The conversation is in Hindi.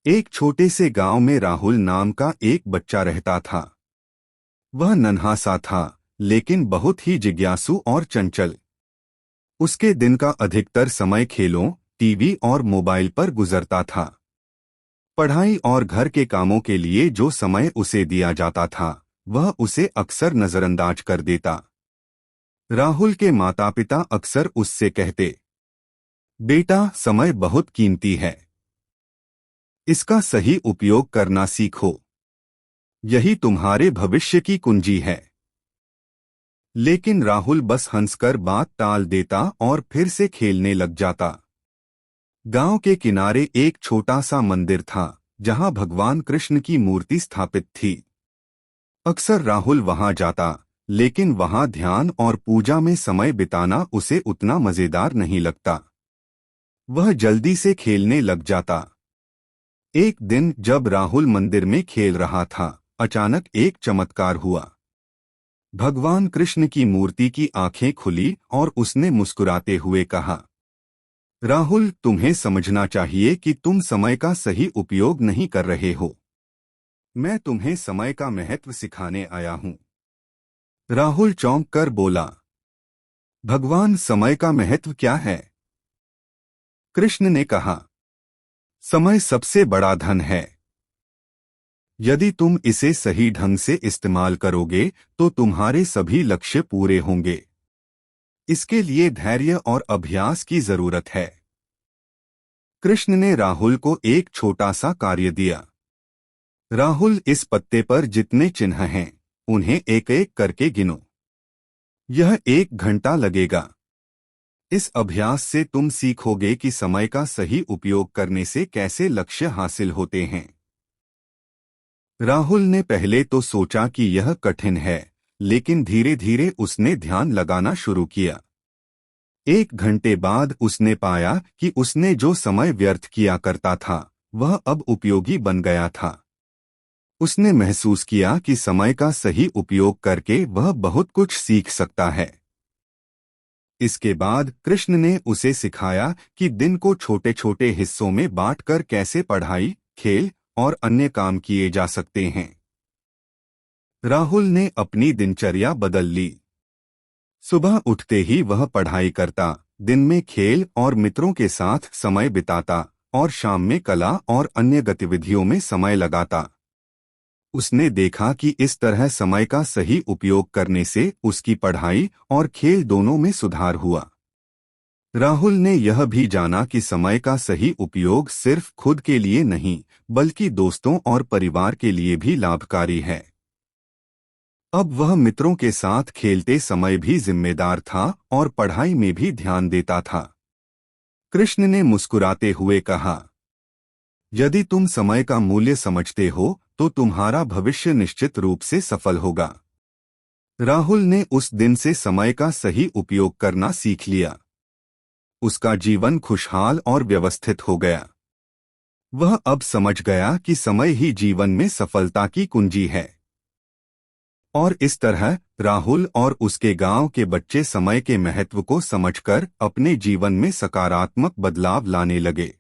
एक छोटे से गांव में राहुल नाम का एक बच्चा रहता था। वह नन्हा सा था, लेकिन बहुत ही जिज्ञासु और चंचल। उसके दिन का अधिकतर समय खेलों, टीवी और मोबाइल पर गुजरता था। पढ़ाई और घर के कामों के लिए जो समय उसे दिया जाता था, वह उसे अक्सर नजरअंदाज कर देता। राहुल के माता पिता अक्सर उससे कहते, बेटा, समय बहुत कीमती है, इसका सही उपयोग करना सीखो, यही तुम्हारे भविष्य की कुंजी है। लेकिन राहुल बस हंसकर बात टाल देता और फिर से खेलने लग जाता। गांव के किनारे एक छोटा सा मंदिर था, जहां भगवान कृष्ण की मूर्ति स्थापित थी। अक्सर राहुल वहां जाता, लेकिन वहां ध्यान और पूजा में समय बिताना उसे उतना मजेदार नहीं लगता। वह जल्दी से खेलने लग जाता। एक दिन जब राहुल मंदिर में खेल रहा था, अचानक एक चमत्कार हुआ। भगवान कृष्ण की मूर्ति की आंखें खुली और उसने मुस्कुराते हुए कहा, राहुल, तुम्हें समझना चाहिए कि तुम समय का सही उपयोग नहीं कर रहे हो। मैं तुम्हें समय का महत्व सिखाने आया हूं। राहुल चौंक कर बोला, भगवान, समय का महत्व क्या है? कृष्ण ने कहा, समय सबसे बड़ा धन है। यदि तुम इसे सही ढंग से इस्तेमाल करोगे तो तुम्हारे सभी लक्ष्य पूरे होंगे। इसके लिए धैर्य और अभ्यास की जरूरत है। कृष्ण ने राहुल को एक छोटा सा कार्य दिया। राहुल, इस पत्ते पर जितने चिन्ह हैं, उन्हें एक एक करके गिनो। यह 1 घंटा लगेगा। इस अभ्यास से तुम सीखोगे कि समय का सही उपयोग करने से कैसे लक्ष्य हासिल होते हैं। राहुल ने पहले तो सोचा कि यह कठिन है, लेकिन धीरे धीरे उसने ध्यान लगाना शुरू किया। 1 घंटे बाद उसने पाया कि उसने जो समय व्यर्थ किया करता था, वह अब उपयोगी बन गया था। उसने महसूस किया कि समय का सही उपयोग करके वह बहुत कुछ सीख सकता है। इसके बाद कृष्ण ने उसे सिखाया कि दिन को छोटे छोटे हिस्सों में बांटकर कैसे पढ़ाई, खेल और अन्य काम किए जा सकते हैं। राहुल ने अपनी दिनचर्या बदल ली। सुबह उठते ही वह पढ़ाई करता, दिन में खेल और मित्रों के साथ समय बिताता और शाम में कला और अन्य गतिविधियों में समय लगाता। उसने देखा कि इस तरह समय का सही उपयोग करने से उसकी पढ़ाई और खेल दोनों में सुधार हुआ। राहुल ने यह भी जाना कि समय का सही उपयोग सिर्फ खुद के लिए नहीं, बल्कि दोस्तों और परिवार के लिए भी लाभकारी है। अब वह मित्रों के साथ खेलते समय भी जिम्मेदार था और पढ़ाई में भी ध्यान देता था। कृष्ण ने मुस्कुराते हुए कहा, यदि तुम समय का मूल्य समझते हो तो तुम्हारा भविष्य निश्चित रूप से सफल होगा। राहुल ने उस दिन से समय का सही उपयोग करना सीख लिया। उसका जीवन खुशहाल और व्यवस्थित हो गया। वह अब समझ गया कि समय ही जीवन में सफलता की कुंजी है। और इस तरह राहुल और उसके गांव के बच्चे समय के महत्व को समझकर अपने जीवन में सकारात्मक बदलाव लाने लगे।